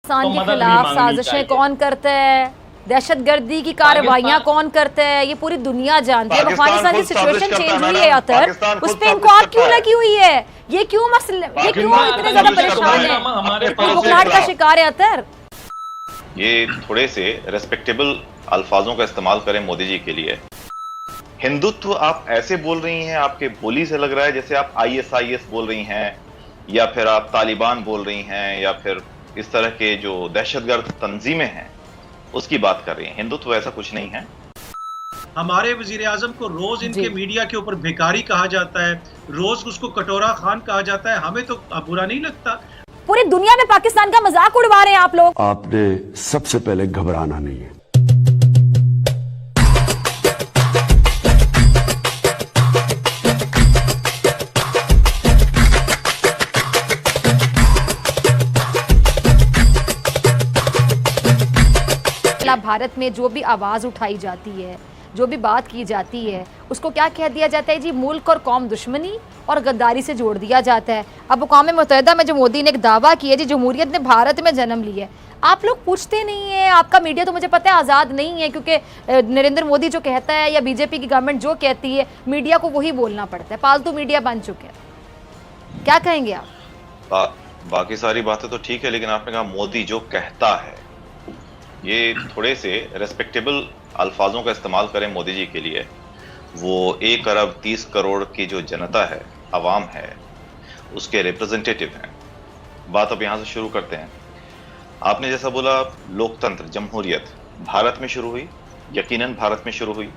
पाकिस्तान के खिलाफ साजिशें कौन करता है, दहशतगर्दी की कार्रवाइयां कौन करता है, ये पूरी दुनिया जानती है। अफगानिस्तान की सिचुएशन चेंज हुई है अतर, उस पे इनको आग क्यों लगी हुई है? ये क्यों इतने ज्यादा परेशान है, बुखलाहट का शिकार है अतर? ये थोड़े से रेस्पेक्टेबल अल्फाजों का इस्तेमाल करें मोदी जी के लिए। हिंदुत्व आप ऐसे बोल रही हैं, आपके बोली से लग रहा है जैसे आप ISIS बोल रही हैं, या फिर आप तालिबान बोल रही हैं, या फिर इस तरह के जो दहशतगर्द तंजीमें हैं उसकी बात कर रही हैं। हिंदुत्व ऐसा कुछ नहीं है। हमारे वजीर आजम को रोज इनके मीडिया के ऊपर भिखारी कहा जाता है, रोज उसको कटोरा खान कहा जाता है, हमें तो बुरा नहीं लगता। पूरी दुनिया में पाकिस्तान का मजाक उड़वा रहे हैं आप लोग। आपने सबसे पहले घबराना नहीं है। भारत में जो भी आवाज़ उठाई जाती है, जो भी बात की जाती है, उसको क्या कह दिया जाता है जी? मुल्क और कौम दुश्मनी और गद्दारी से जोड़ दिया जाता है। अब अक़वाम मुत्तहिदा में जो मोदी ने एक दावा किया जी, जमहूरियत ने भारत में जन्म लिया है, आप लोग पूछते नहीं है। आपका मीडिया तो मुझे पता है आज़ाद नहीं है, क्योंकि नरेंद्र मोदी जो कहता है या बीजेपी की गवर्नमेंट जो कहती है, मीडिया को वही बोलना पड़ता है। पालतू मीडिया बन चुके हैं। क्या कहेंगे आप? बाकी सारी बातें तो ठीक है, लेकिन आपने कहा मोदी जो कहता है, ये थोड़े से रेस्पेक्टेबल अल्फाजों का इस्तेमाल करें मोदी जी के लिए। वो 1 अरब 30 करोड़ की जो जनता है, अवाम है, उसके रिप्रेजेंटेटिव हैं। बात अब यहाँ से शुरू करते हैं। आपने जैसा बोला, लोकतंत्र, जमहूरियत भारत में शुरू हुई, यकीनन भारत में शुरू हुई।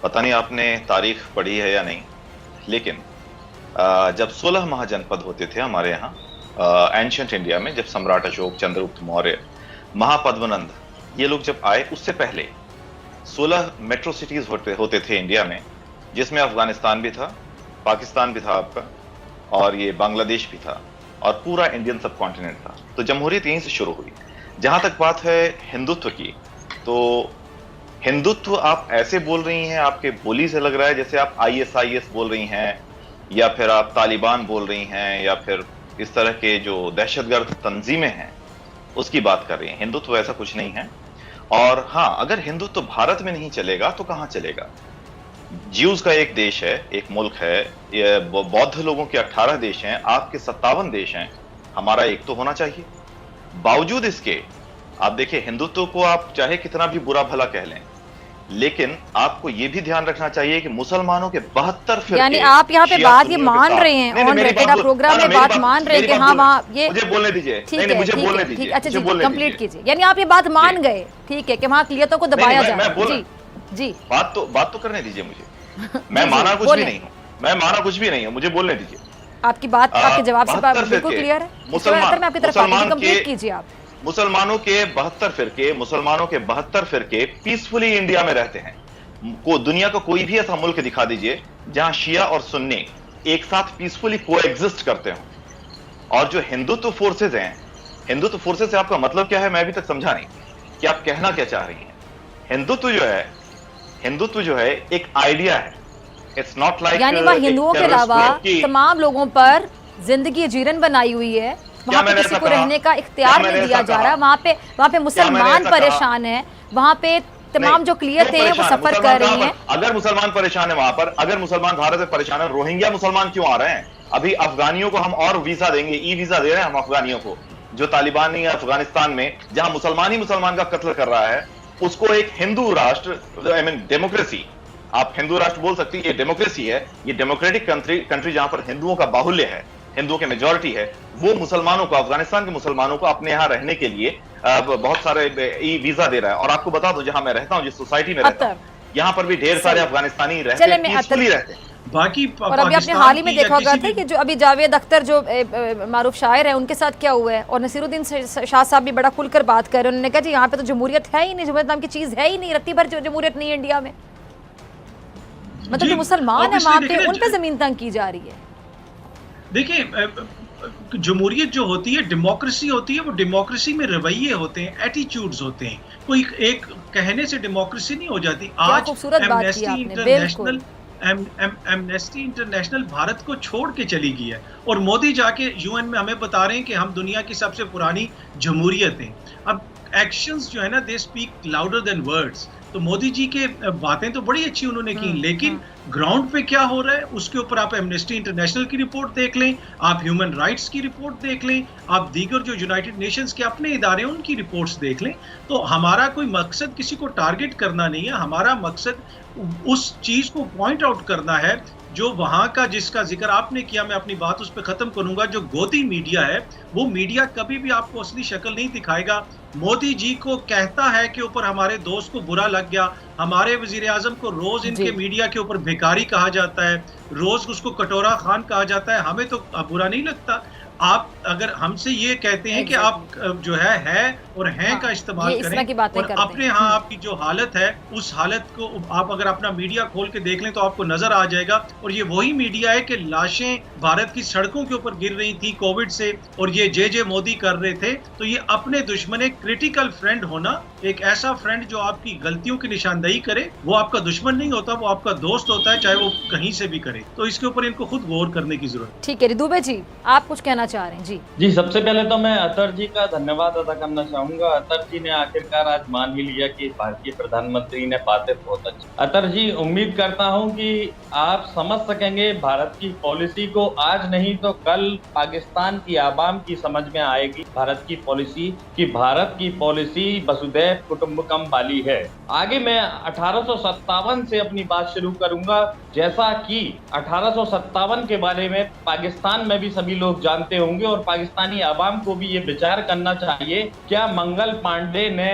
पता नहीं आपने तारीख पढ़ी है या नहीं, लेकिन जब 16 महाजनपद होते थे हमारे यहाँ एंशिएंट इंडिया में, जब सम्राट अशोक, चंद्रगुप्त मौर्य, महापद्मनंद, ये लोग जब आए, उससे पहले 16 मेट्रो सिटीज होते थे इंडिया में, जिसमें अफगानिस्तान भी था, पाकिस्तान भी था आपका, और ये बांग्लादेश भी था, और पूरा इंडियन सब कॉन्टिनेंट था। तो जमहूरियत यहीं से शुरू हुई। जहां तक बात है हिंदुत्व की, तो हिंदुत्व आप ऐसे बोल रही हैं, आपके बोली से लग रहा है जैसे आप ISIS बोल रही हैं, या फिर आप तालिबान बोल रही हैं, या फिर इस तरह के जो दहशतगर्द तंजीमें हैं उसकी बात कर रही हैं। हिंदुत्व ऐसा कुछ नहीं है। और हाँ, अगर हिंदुत्व भारत में नहीं चलेगा तो कहां चलेगा? ज्यूज का एक देश है, एक मुल्क है, ये बौद्ध लोगों के 18 देश हैं, आपके 57 देश हैं, हमारा एक तो होना चाहिए। बावजूद इसके आप देखिए, हिंदुत्व को आप चाहे कितना भी बुरा भला कह लें, लेकिन आपको यह भी ध्यान रखना चाहिए कि मुसलमानों के 72 फिरके, यानी आप यहाँ पे बात ये मान रहे हैं, ऑन रिकॉर्ड प्रोग्राम में बात मान रहे हैं कि हाँ वहाँ ये, मुझे बोलने दीजिए, ठीक है, मुझे बोलने दीजिए, अच्छा जी, कंप्लीट कीजिए। यानी आप ये बात मान गए, ठीक है, कि वहाँ अक़लियतों को दबाया जा रहा है। जी जी, बात तो करने दीजिए मुझे। मैं माना कुछ भी नहीं हूँ, मैं माना कुछ भी नहीं हूँ, मुझे बोलने दीजिए। आपकी बात आपके जवाब से बिल्कुल क्लियर है। मुसलमान, आपकी तरफ कंप्लीट कीजिए आप। मुसलमानों के 72 फिरके, मुसलमानों के 72 फिरके पीसफुली इंडिया में रहते हैं। को दुनिया का कोई भी ऐसा मुल्क दिखा दीजिए जहां शिया और सुन्नी एक साथ पीसफुली कोएग्जिस्ट करते हो। और जो हिंदुत्व फोर्सेज हैं, हिंदुत्व फोर्सेज से आपका मतलब क्या है, मैं अभी तक समझा नहीं कि आप कहना क्या चाह रही हैं। हिंदुत्व जो है एक आइडिया है, इट्स नॉट लाइक, यानी वह हिंदुओं के अलावा तमाम लोगों पर जिंदगी जीरन बनाई हुई है, वहां पे किसी को रहने का इख्तियार नहीं दिया जा रहा। वहां पे मुसलमान परेशान है, वहां पे तमाम जो क्लियर थे वो सफर कर रही हैं। अगर मुसलमान परेशान है वहां पर, अगर मुसलमान भारत में परेशान है, रोहिंग्या मुसलमान क्यों आ रहे हैं? अभी अफगानियों को हम और वीजा देंगे, ई वीजा दे रहे हैं हम अफगानियों को, जो तालिबानी है अफगानिस्तान में, जहां मुसलमान ही मुसलमान का कत्ल कर रहा है, उसको एक हिंदू राष्ट्र, आई मीन डेमोक्रेसी, आप हिंदू राष्ट्र बोल सकती है, ये डेमोक्रेसी है, ये डेमोक्रेटिक कंट्री जहां पर हिंदुओं का बाहुल्य है, हिंदुओं के मेजॉरिटी है, वो मुसलमानों को, अफगानिस्तान के मुसलमानों को अपने यहाँ रहने के लिए बहुत सारे ई वीजा दे रहा है। और आपको बता दो, जहां मैं रहता हूँ, जिस सोसाइटी में रहता हूँ, यहाँ पर भी ढेर सारे अफगानिस्तानी रहते हैं, पीसफुली रहते हैं। बाकी और अभी आपने हाल ही में देखा होगा था कि जो अभी जावेद अख्तर जो मारूफ शायर है, उनके साथ क्या हुआ है, और नसीरुद्दीन शाह साहब भी बड़ा खुलकर बात कर रहे हैं। उन्होंने कहा जी यहाँ पे तो जमहूरियत है ही नहीं, जमहूरियत नाम की चीज है ही नहीं, रत्ती भर जमहूरियत नहीं है इंडिया में। मतलब जो मुसलमान है वहां पे, उन पे जमीन तंग की जा रही है। देखिए, जमहूरियत जो होती है, डेमोक्रेसी होती है, वो डेमोक्रेसी में रवैये होते हैं, एटीट्यूड्स होते हैं। कोई एक कहने से डेमोक्रेसी नहीं हो जाती। आज amnesty international amnesty international Bharat को छोड़ के चली गई है और मोदी जाके यूएन में हमें बता रहे हैं कि हम दुनिया की सबसे पुरानी जमहूरियत हैं। अब एक्शंस जो है ना, they speak louder than words. तो मोदी जी के बातें तो बड़ी अच्छी उन्होंने की, लेकिन ग्राउंड पे क्या हो रहा है उसके ऊपर आप एमनेस्टी इंटरनेशनल की रिपोर्ट देख लें, आप ह्यूमन राइट्स की रिपोर्ट देख लें, आप दीगर जो यूनाइटेड नेशंस के अपने इदारे हैं उनकी रिपोर्ट्स देख लें। तो हमारा कोई मकसद किसी को टारगेट करना नहीं है, हमारा मकसद उस चीज को पॉइंट आउट करना है जो वहां का, जिसका जिक्र आपने किया। मैं अपनी बात उस पर खत्म करूंगा। जो गोदी मीडिया है वो मीडिया कभी भी आपको असली शक्ल नहीं दिखाएगा। मोदी जी को कहता है कि ऊपर हमारे दोस्त को बुरा लग गया, हमारे वजीर आजम को रोज इनके मीडिया के ऊपर भिखारी कहा जाता है, रोज उसको कटोरा खान कहा जाता है, हमें तो बुरा नहीं लगता। आप अगर हमसे ये कहते हैं कि आप जो है और हैं का इस्तेमाल करें और अपने यहाँ आपकी जो हालत है उस हालत को आप अगर अपना मीडिया खोल के देख लें तो आपको नजर आ जाएगा। और ये वही मीडिया है कि लाशें भारत की सड़कों के ऊपर गिर रही थी कोविड से और ये जे मोदी कर रहे थे। तो ये अपने दुश्मन, एक क्रिटिकल फ्रेंड होना, एक ऐसा फ्रेंड जो आपकी गलतियों की निशानदेही करे, वो आपका दुश्मन नहीं होता, वो आपका दोस्त होता है, चाहे वो कहीं से भी करे। तो इसके ऊपर इनको खुद गौर करने की जरूरत है। ठीक है दुबे जी, आप कुछ कहना चाह रहे हैं? जी सबसे पहले तो मैं अतर जी का धन्यवाद अदा करना चाहूंगा। अतर जी ने आखिरकार आज मान ही लिया कि भारतीय प्रधानमंत्री ने बातें बहुत अच्छी। अतर जी, उम्मीद करता हूं कि आप समझ सकेंगे भारत की पॉलिसी को। आज नहीं तो कल पाकिस्तान की आवाम की समझ में आएगी भारत की पॉलिसी, कि भारत की पॉलिसी वसुधैव कुटुंबकम वाली है। आगे मैं 1857 से अपनी बात शुरू करूंगा। जैसा कि 1857 के बारे में पाकिस्तान में भी सभी लोग जानते होंगे और पाकिस्तानी आवाम को भी ये विचार करना चाहिए, क्या मंगल पांडे ने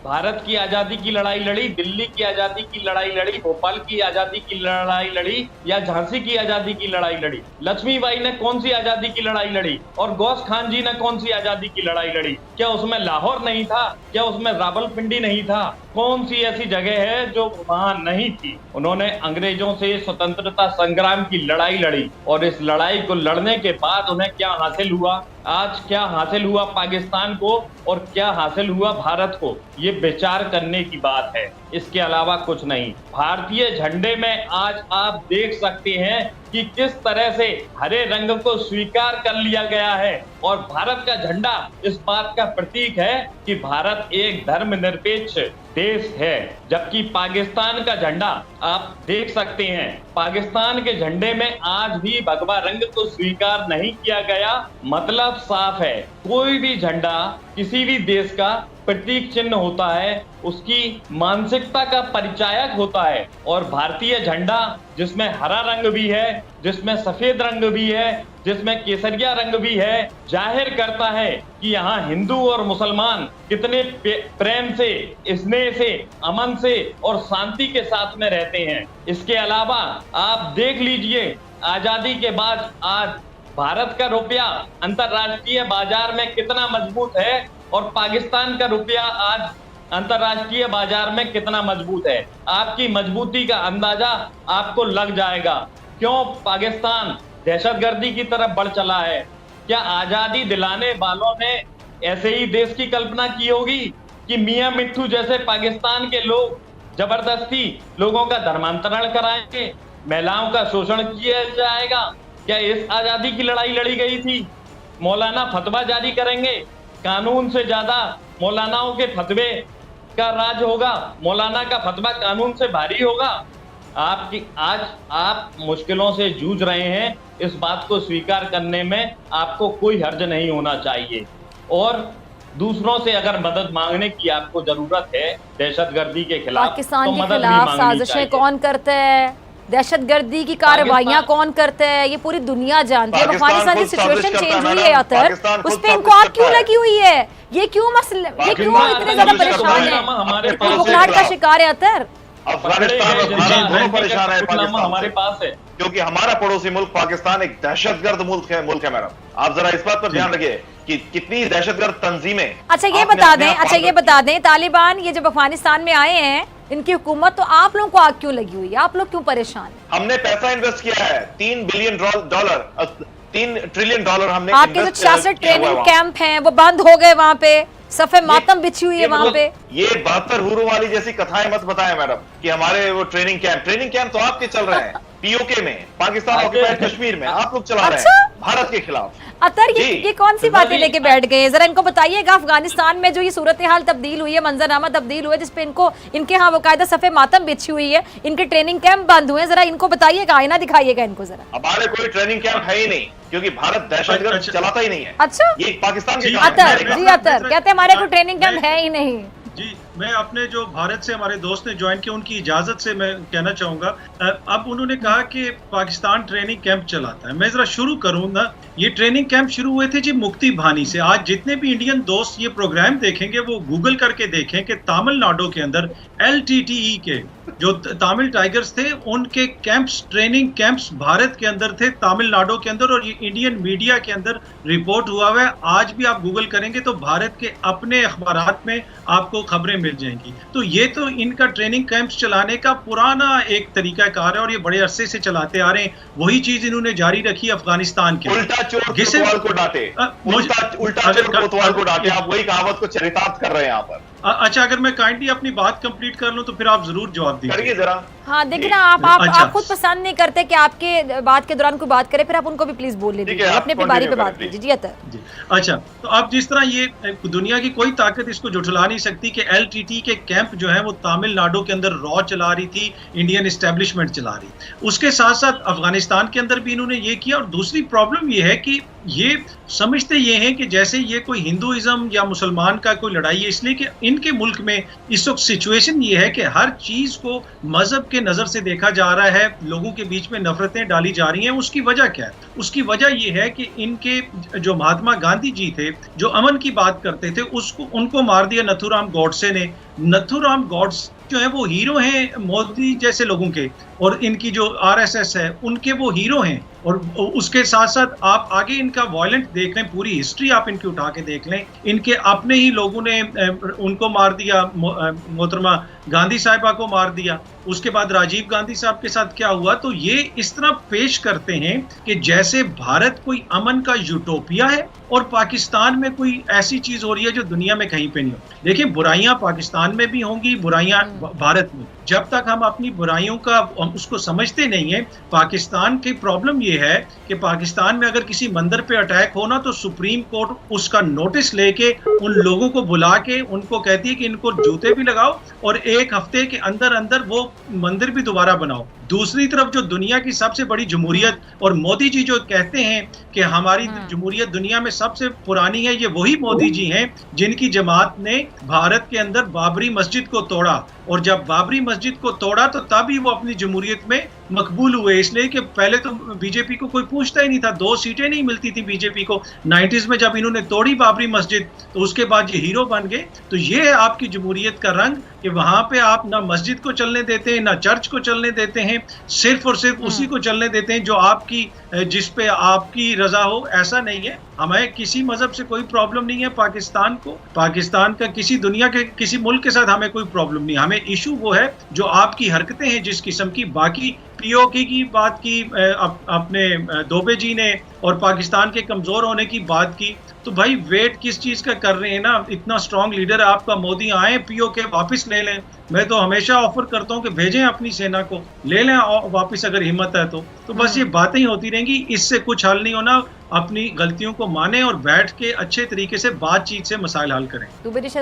भारत की आजादी की लड़ाई लड़ी, दिल्ली की आजादी की लड़ाई लड़ी, भोपाल की आजादी की लड़ाई लड़ी, या झांसी की आजादी की लड़ाई लड़ी? लक्ष्मीबाई ने कौन सी आजादी की लड़ाई लड़ी और गौस खान जी ने कौन सी आजादी की लड़ाई लड़ी? क्या उसमें लाहौर नहीं था? क्या उसमें रावलपिंडी नहीं था? कौन सी ऐसी जगह है जो वहां नहीं थी? उन्होंने अंग्रेजों से स्वतंत्रता संग्राम की लड़ाई लड़ी और इस लड़ाई को लड़ने के बाद उन्हें क्या हासिल हुआ? आज क्या हासिल हुआ पाकिस्तान को और क्या हासिल हुआ भारत को? ये विचार करने की बात है, इसके अलावा कुछ नहीं। भारतीय झंडे में आज आप देख सकते हैं कि किस तरह से हरे रंग को स्वीकार कर लिया गया है और भारत का झंडा इस बात का प्रतीक है कि भारत एक धर्मनिरपेक्ष देश है। जबकि पाकिस्तान का झंडा आप देख सकते हैं, पाकिस्तान के झंडे में आज भी भगवा रंग को स्वीकार नहीं किया गया। मतलब साफ है, कोई भी झंडा किसी भी देश का प्रतीक चिन्ह होता है, उसकी मानसिकता का परिचायक होता है। और भारतीय झंडा जिसमें हरा रंग भी है, जिसमें सफेद रंग भी है, जिसमें केसरिया रंग भी है, जाहिर करता है कि यहाँ हिंदू और मुसलमान कितने प्रेम से, स्नेह से, अमन से और शांति के साथ में रहते हैं। इसके अलावा आप देख लीजिए, आजादी के बाद आज भारत का रुपया अंतरराष्ट्रीय बाजार में कितना मजबूत है और पाकिस्तान का रुपया आज अंतरराष्ट्रीय बाजार में कितना मजबूत है। आपकी मजबूती का अंदाजा आपको लग जाएगा क्यों पाकिस्तान दहशतगर्दी की तरफ बढ़ चला है। क्या आजादी दिलाने वालों ने ऐसे ही देश की कल्पना की होगी कि मियां मिट्ठू जैसे पाकिस्तान के लोग जबरदस्ती लोगों का धर्मांतरण कराएंगे, महिलाओं का शोषण किया जाएगा? क्या इस आजादी की लड़ाई लड़ी गई थी? मौलाना फतवा जारी करेंगे, कानून से ज्यादा मौलानाओं के फतवे का राज होगा, मौलाना का फतवा कानून से भारी होगा। आज आप मुश्किलों से जूझ रहे हैं, इस बात को स्वीकार करने में आपको कोई हर्ज नहीं होना चाहिए। और दूसरों से अगर मदद मांगने की आपको जरूरत है दहशतगर्दी के खिलाफ, पाकिस्तान के खिलाफ साजिशें कौन करते हैं, दहशतगर्दी की कार्रवाइयां कौन करते हैं, ये पूरी दुनिया जानती है। अफगानिस्तान की सिचुएशन चेंज हुई है अतर, उस पे इनको आग क्यों लगी हुई है? ये क्यों मसले, ये क्यों इतने ज्यादा परेशान है? बुखार का शिकार है अतर। अफगानिस्तान दोनों परेशान है हमारे पास है, क्योंकि हमारा पड़ोसी मुल्क पाकिस्तान एक दहशतगर्द मुल्क है मैडम। आप जरा इस बात पर ध्यान रखिए कि कितनी दहशतगर्द तंजीमें। अच्छा ये बता दें तालिबान ये जब अफगानिस्तान में आए हैं, इनकी हुकूमत, तो आप लोगों को आग क्यों लगी हुई है? आप लोग क्यों परेशान हैं? हमने पैसा इन्वेस्ट किया है, $3 ट्रिलियन डॉलर हमने। आपके जो 66 ट्रेनिंग कैंप हैं वो बंद हो गए, वहाँ पे सफे मातम बिछी हुई है वहाँ पे। ये 72 हुरू वाली जैसी कथाएं मत बताएं मैडम कि हमारे वो ट्रेनिंग कैंप तो आपके चल रहे हैं। पीओके में, पाकिस्तान ऑक्युपाइड कश्मीर में आप लोग चला रहे अच्छा? हैं भारत के खिलाफ। अतर ये कौन सी बातें लेके बैठ गए हैं? जरा इनको बताइएगा, अफगानिस्तान में जो ये सूरत हाल तब्दील हुई है, मंजरनामा तब्दील हुआ है, जिसपे इनके यहाँ बाकायदा सफे मातम बिछी हुई है, इनके ट्रेनिंग कैंप बंद हुए हैं, जरा इनको बताइएगा, आईना दिखाइएगा इनको जरा। हमारे कोई ट्रेनिंग कैंप है ही नहीं, क्योंकि भारत दहशतगर्द चलाता ही नहीं है। अच्छा, ये पाकिस्तान के अतर कहते हैं हमारे कोई ट्रेनिंग कैंप है ही नहीं। जी, मैं अपने जो भारत से हमारे दोस्त ने ज्वाइन किया उनकी इजाजत से मैं कहना चाहूंगा, अब उन्होंने कहा कि पाकिस्तान ट्रेनिंग कैंप चलाता है। मैं जरा शुरू करूं ना, ये ट्रेनिंग कैंप शुरू हुए थे जी मुक्ति भानी से। आज जितने भी इंडियन दोस्त ये प्रोग्राम देखेंगे वो गूगल करके देखें कि तमिलनाडु के अंदर LTTE के जो तमिल टाइगर्स थे उनके कैंप्स, ट्रेनिंग कैंप्स भारत के अंदर थे, तमिलनाडु के अंदर, और ये इंडियन मीडिया के अंदर रिपोर्ट हुआ हुआ है। आज भी आप गूगल करेंगे तो भारत के अपने अखबारात में आपको खबरें मिल जाएंगी। तो ये तो इनका ट्रेनिंग कैंप्स चलाने का पुराना एक तरीकाकार है और ये बड़े अरसे से चलाते आ रहे हैं। वही चीज इन्होंने जारी रखी अफगानिस्तान के। उल्टा चोर कोतवाल को डांटे, उल्टा चोर कोतवाल को डांटे, आप वही कहावत को चरितार्थ कर रहे हैं यहाँ पर। अच्छा, अगर मैं काइंडली अपनी बात कंप्लीट कर लूं तो फिर आप जरूर जवाब दीजिए जरा। हाँ देखिए ना, आप खुद पसंद नहीं करते कि आपके बात के दौरान कोई बात करे, फिर आप उनको भी प्लीज बोल लीजिए, अपने बारी पे बात कीजिए। जी अतर जी, अच्छा, तो अब जिस तरह ये दुनिया की कोई ताकत इसको झुठला नहीं सकती कि LTT के कैंप जो है वो तमिलनाडु के अंदर रॉ चला रही थी, इंडियन एस्टेब्लिशमेंट चला रही। उसके साथ साथ अफगानिस्तान के अंदर भी इन्होंने ये किया। और दूसरी प्रॉब्लम ये है कि ये समझते ये हैं कि जैसे ये कोई हिंदुइज्म या मुसलमान का कोई लड़ाई है, इसलिए कि इनके मुल्क में इस वक्त सिचुएशन ये है कि हर चीज को मजहब के नजर से देखा जा रहा है, लोगों के बीच में नफरतें डाली जा रही हैं। उसकी वजह क्या है? उसकी वजह ये है कि इनके जो महात्मा गांधी जी थे, जो अमन की बात करते थे, उनको मार दिया नथुराम गॉडसे ने। नथुराम गॉडसे जो है वो हीरो हैं मोदी जैसे लोगों के, और इनकी जो RSS है उनके वो हीरो हैं। और उसके साथ साथ आप आगे इनका वायलेंट देख लें, पूरी हिस्ट्री आप इनकी उठा के देख लें, इनके अपने ही लोगों ने उनको मार दिया, मोहतरमा गांधी साहिबा को मार दिया। उसके बाद राजीव गांधी साहब के साथ क्या हुआ? तो ये इस तरह पेश करते हैं कि जैसे भारत कोई अमन का यूटोपिया है और पाकिस्तान में कोई ऐसी चीज हो रही है जो दुनिया में कहीं पे नहीं हो। देखिए, बुराइयां पाकिस्तान में भी होंगी, बुराइयां भारत में। जब तक हम अपनी बुराइयों का उसको समझते नहीं है, पाकिस्तान की प्रॉब्लम ये है कि पाकिस्तान में अगर किसी मंदिर पे अटैक हो ना तो सुप्रीम कोर्ट उसका नोटिस लेके उन लोगों को बुला के उनको कहती है कि इनको जूते भी लगाओ और 1 हफ्ते के अंदर अंदर वो मंदिर भी दोबारा बनाओ। दूसरी तरफ जो दुनिया की सबसे बड़ी जमहूरियत, और मोदी जी जो कहते हैं कि हमारी जमहूरियत दुनिया में सबसे पुरानी है, ये वही मोदी जी हैं जिनकी जमात ने भारत के अंदर बाबरी मस्जिद को तोड़ा। और जब बाबरी मस्जिद को तोड़ा तो तभी वो अपनी जमहूरियत में मकबूल हुए, इसलिए कि पहले तो बीजेपी को कोई पूछता ही नहीं था, 2 सीटें नहीं मिलती थी बीजेपी को। 90s में जब इन्होंने तोड़ी बाबरी मस्जिद तो उसके बाद ये हीरो बन गए। तो ये है आपकी जमहूरियत का रंग कि वहां पे आप ना मस्जिद को चलने देते हैं, ना चर्च को चलने देते हैं, सिर्फ और सिर्फ उसी को चलने देते हैं जो आपकी, जिस पे आपकी रजा हो। ऐसा नहीं है, हमें किसी मजहब से कोई प्रॉब्लम नहीं है। पाकिस्तान का किसी दुनिया के किसी मुल्क के साथ हमें कोई प्रॉब्लम नहीं। हमें इशू वो है जो आपकी हरकतें हैं जिस किस्म की। बाकी POK की बात की अपने दोबे जी ने, और पाकिस्तान के कमजोर होने की बात की, तो भाई वेट किस चीज का कर रहे हैं ना? इतना स्ट्रांग लीडर है आपका मोदी, आए POK वापस ले लें। मैं तो हमेशा ऑफर करता हूं कि भेजें अपनी सेना को, ले लें वापस अगर हिम्मत है तो बस ये बातें ही होती रहेंगी, इससे कुछ हल नहीं होना। अपनी गलतियों को माने और बैठ के अच्छे तरीके से बातचीत से मसाइल हल करें। जैसा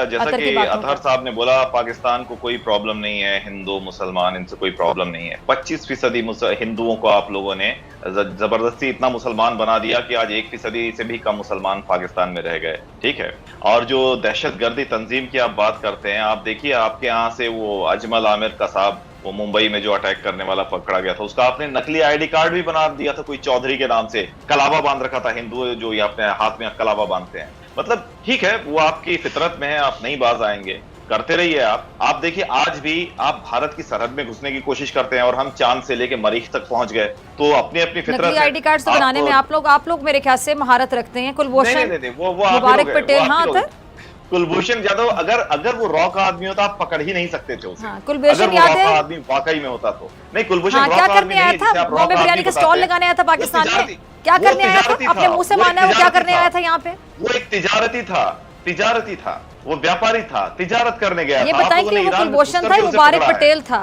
कि अतहर साहब ने बोला, पाकिस्तान को कोई प्रॉब्लम नहीं है, हिंदू मुसलमान इनसे कोई प्रॉब्लम नहीं है। 25% हिंदुओं को आप लोगों ने जबरदस्ती इतना मुसलमान बना दिया कि आज 1% से भी कम मुसलमान पाकिस्तान में रह गए, ठीक है। और जो दहशतगर्दी तंजीम की आप बात करते हैं, आप देखिए आपके यहाँ से वो अजमल आमिर कसाब, वो मुंबई में जो अटैक करने वाला पकड़ा गया था, उसका आपने नकली ID कार्ड भी बना दिया था, कोई चौधरी के नाम से कलावा बांध रखा था। हिंदू जो ये अपने हाथ में कलावा बांधते हैं, मतलब ठीक है, वो आपकी फितरत में है, आप नहीं बाज आएंगे, करते रहिए आप देखिए आज भी आप भारत की सरहद में घुसने की कोशिश करते हैं और हम चांद से लेके मरीख तक पहुंच गए। तो अपनी फितरत नकली ID कार्ड बनाने में आप लोग मेरे ख्याल से महारत रखते हैं। कुलभूषण मुबारक पटेल, हाँ कुलभूषण यादव, अगर वो रॉ का आदमी होता आप पकड़ ही नहीं सकते थे उसे। कुलभूषण यादव आदमी वाकई में होता तो नहीं। कुलभूषण क्या करने आया था? बॉम्बे बिरयानी का स्टॉल लगाने आया था पाकिस्तान में, क्या करने आया था? अपने मुंह से माना है वो क्या करने आया था यहाँ पे? वो एक तिजारती था, वो व्यापारी था, तिजारत करने गया ये था। आप बताएं लोगों कि ने वो ईरान में कुलभूषण घुसकर था के या उसे मुबारक पकड़ा है। पटेल था?